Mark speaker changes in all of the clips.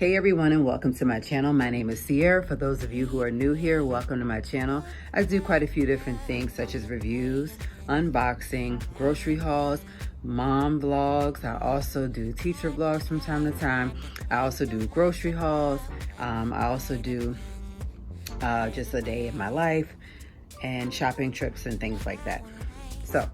Speaker 1: Hey everyone, and welcome to my channel. My name is Sierra. For those of you who are new here, welcome to my channel. I do quite a few different things such as reviews, unboxing, grocery hauls, mom vlogs. I also do teacher vlogs from time to time. I also do grocery hauls. I also do just a day in my life and shopping trips and things like that. So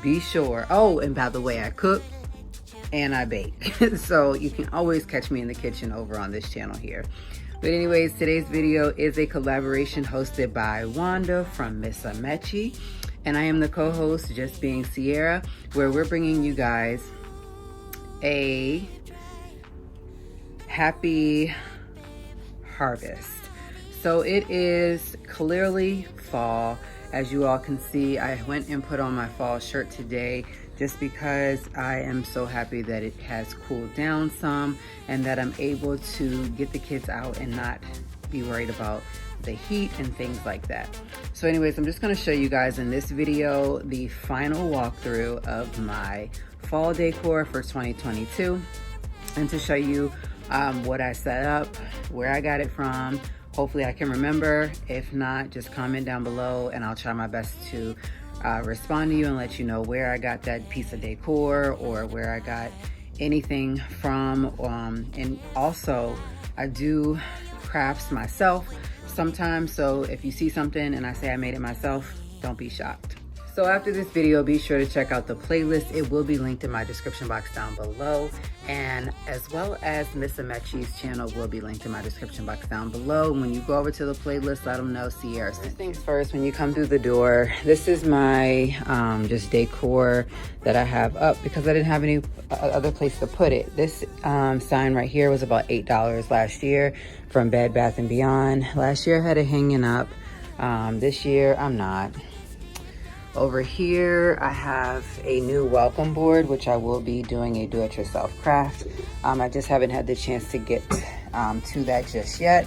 Speaker 1: be sure. Oh, and by the way, I cook and I bake. So you can always catch me in the kitchen over on this channel here. But anyways, today's video is a collaboration hosted by Wanda from Miss Amechi. And I am the co-host, Just Being C'Aira, where we're bringing you guys a happy harvest. So it is clearly fall. As you all can see, I went and put on my fall shirt today just because I am so happy that it has cooled down some and that I'm able to get the kids out and not be worried about the heat and things like that. So anyways, I'm just going to show you guys in this video the final walkthrough of my fall decor for 2022 and to show you what I set up, where I got it from. Hopefully I can remember. If not, just comment down below and I'll try my best to respond to you and let you know where I got that piece of decor or where I got anything from. And also I do crafts myself sometimes, so if you see something and I say I made it myself, don't be shocked. So after this video, be sure to check out the playlist. It will be linked in my description box down below, and as well as Miss Amechi's channel will be linked in my description box down below. When you go over to the playlist, let them know Sierra. First things first, when you come through the door, this is my just decor that I have up because I didn't have any other place to put it. This sign right here was about $8 last year from Bed Bath & Beyond. Last year I had it hanging up. This year I'm not. Over here, I have a new welcome board, which I will be doing a do-it-yourself craft. I just haven't had the chance to get to that just yet.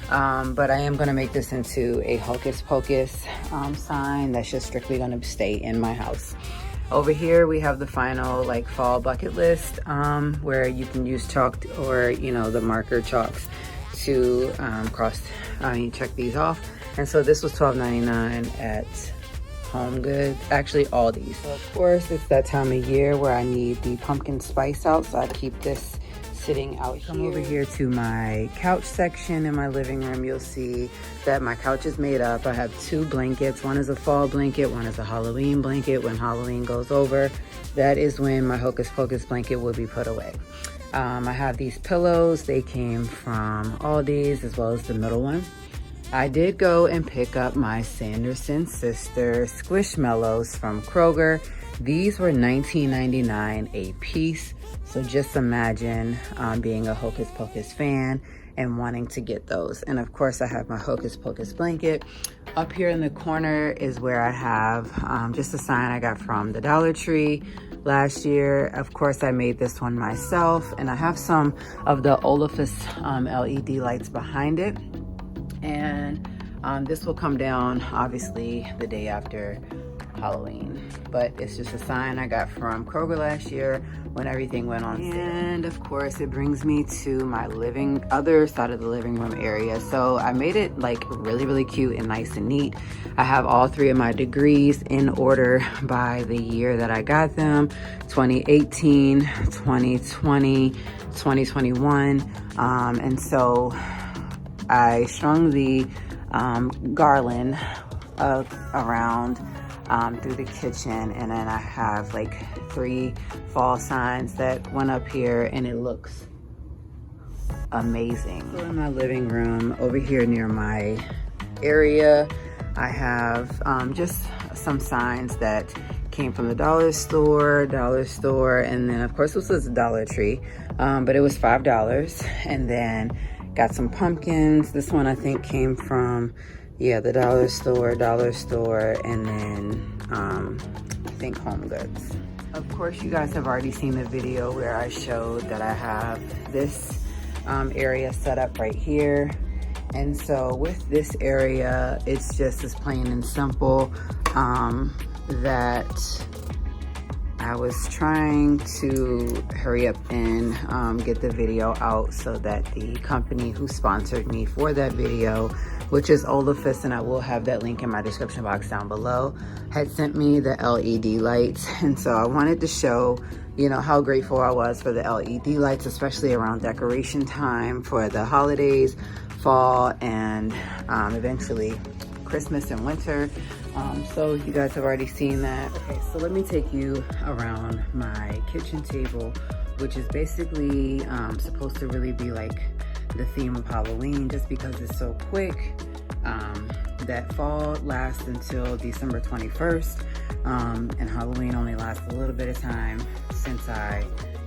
Speaker 1: But I am gonna make this into a Hocus Pocus sign that's just strictly gonna stay in my house. Over here, we have the final like fall bucket list where you can use chalk or, you know, the marker chalks to check these off. And so this was $12.99 at Home Goods, actually all these. So of course it's that time of year where I need the pumpkin spice out, so I keep this sitting out here. Come over here to my couch section in my living room. You'll see that my couch is made up. I have two blankets. One is a fall blanket, one is a Halloween blanket. When Halloween goes over, that is when my Hocus Pocus blanket will be put away. I have these pillows. They came from Aldi's as well as the middle one. I did go and pick up my Sanderson Sister Squishmallows from Kroger. These were $19.99 a piece. So just imagine being a Hocus Pocus fan and wanting to get those. And of course I have my Hocus Pocus blanket. Up here in the corner is where I have just a sign I got from the Dollar Tree last year. Of course I made this one myself, and I have some of the Olafus LED lights behind it. And this will come down obviously the day after Halloween, but it's just a sign I got from Kroger last year when everything went on sale. And of course it brings me to my other side of the living room area. So I made it like really cute and nice and neat. I have all three of my degrees in order by the year that I got them: 2018, 2020, 2021. And so I strung the garland around through the kitchen, and then I have like 3 fall signs that went up here, and it looks amazing. So in my living room over here near my area, I have just some signs that came from the dollar store, and then of course this was a Dollar Tree, but it was $5. And then got some pumpkins. This one I think came from, yeah, the dollar store, and then I think Home Goods. Of course, you guys have already seen the video where I showed that I have this area set up right here. And so with this area, it's just as plain and simple that I I was trying to hurry up and get the video out so that the company who sponsored me for that video, which is Olafist, and I will have that link in my description box down below, had sent me the LED lights. And so I wanted to show, you know, how grateful I was for the LED lights, especially around decoration time for the holidays, fall, and eventually Christmas and winter. So you guys have already seen that. Okay, so let me take you around my kitchen table, which is basically supposed to really be like the theme of Halloween, just because it's so quick. That fall lasts until December 21st, and Halloween only lasts a little bit of time since I,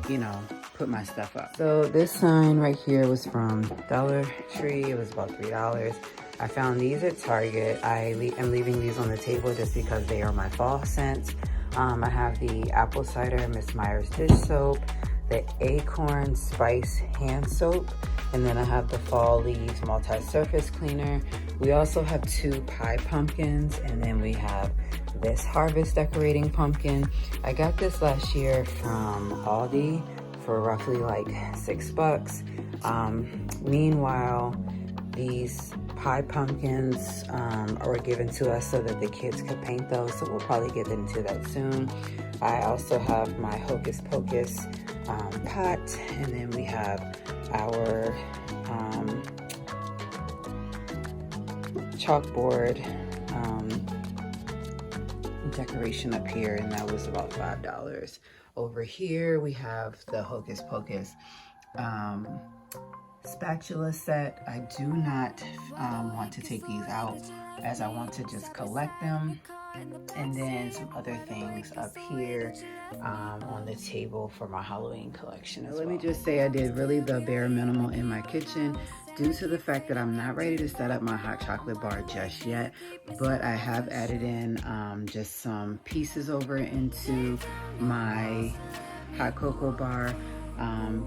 Speaker 1: you know, put my stuff up. So this sign right here was from Dollar Tree. It was about $3. I found these at Target. I am leaving these on the table just because they are my fall scents. I have the apple cider Miss Meyer's dish soap, the acorn spice hand soap, and then I have the fall leaves multi-surface cleaner. We also have 2 pie pumpkins, and then we have this harvest decorating pumpkin. I got this last year from Aldi for roughly like $6. Meanwhile, these pie pumpkins were given to us so that the kids could paint those, so we'll probably get into that soon. I also have my Hocus Pocus pot, and then we have our chalkboard decoration up here, and that was about $5. Over here we have the Hocus Pocus spatula set. I do not want to take these out, as I want to just collect them. And then some other things up here on the table for my Halloween collection as well. Let me just say I did really the bare minimal in my kitchen due to the fact that I'm not ready to set up my hot chocolate bar just yet, but I have added in just some pieces over into my hot cocoa bar.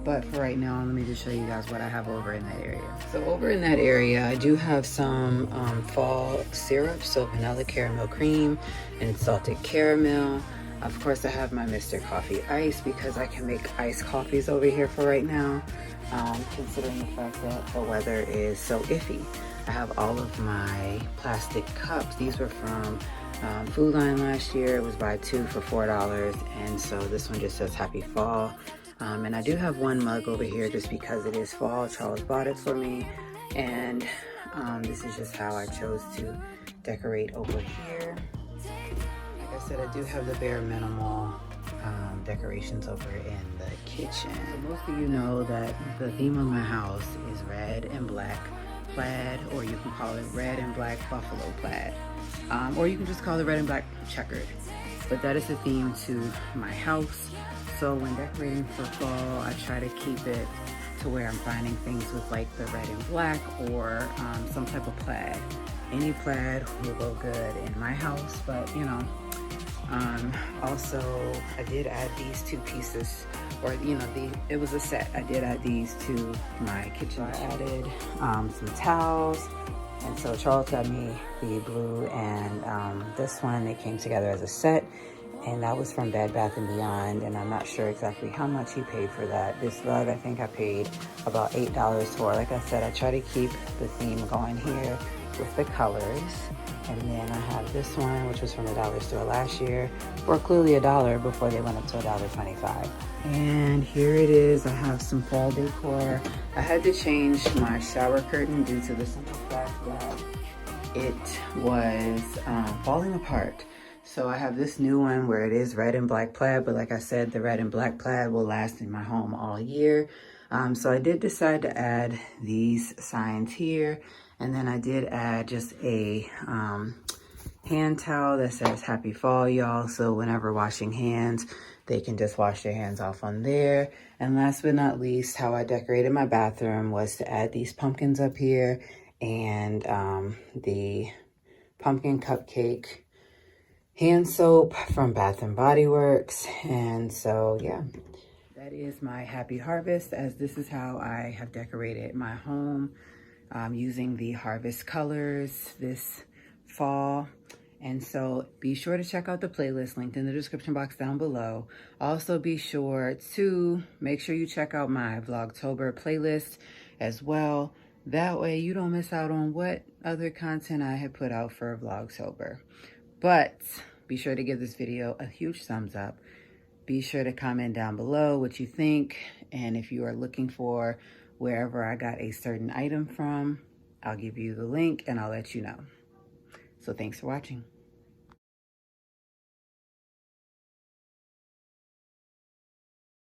Speaker 1: But for right now, let me just show you guys what I have over in that area. So over in that area, I do have some fall syrup, so vanilla caramel cream and salted caramel. Of course, I have my Mr. Coffee Ice because I can make iced coffees over here for right now, considering the fact that the weather is so iffy. I have all of my plastic cups. These were from Food Line last year. It was buy 2 for $4, and so this one just says Happy Fall. And I do have one mug over here just because it is fall. Charles bought it for me, and this is just how I chose to decorate over here. Like I said, I do have the bare minimal decorations over in the kitchen. So most of you know that the theme of my house is red and black plaid, or you can call it red and black buffalo plaid, or you can just call it red and black checkered. But that is the theme to my house. So when decorating for fall, I try to keep it to where I'm finding things with like the red and black, or some type of plaid. Any plaid will go good in my house, but you know, also I did add these 2 pieces, or you know, it was a set. I did add these to my kitchen. I added some towels, and so Charles got me the blue and this one. They came together as a set. And that was from Bed Bath & Beyond, and I'm not sure exactly how much he paid for that. This rug, I think I paid about $8 for. Like I said, I try to keep the theme going here with the colors. And then I have this one, which was from the dollar store last year, for clearly $1 before they went up to $1.25. And here it is. I have some fall decor. I had to change my shower curtain due to the simple fact that it was falling apart. So I have this new one where it is red and black plaid, but like I said, the red and black plaid will last in my home all year. So I did decide to add these signs here. And then I did add just a hand towel that says Happy Fall, y'all. So whenever washing hands, they can just wash their hands off on there. And last but not least, how I decorated my bathroom was to add these pumpkins up here and the pumpkin cupcake hand soap from Bath and Body Works. And so yeah, that is my happy harvest, as this is how I have decorated my home using the harvest colors this fall. And so be sure to check out the playlist linked in the description box down below. Also be sure to make sure you check out my Vlogtober playlist as well. That way you don't miss out on what other content I have put out for Vlogtober. But be sure to give this video a huge thumbs up. Be sure to comment down below what you think. And if you are looking for wherever I got a certain item from, I'll give you the link and I'll let you know. So thanks for watching.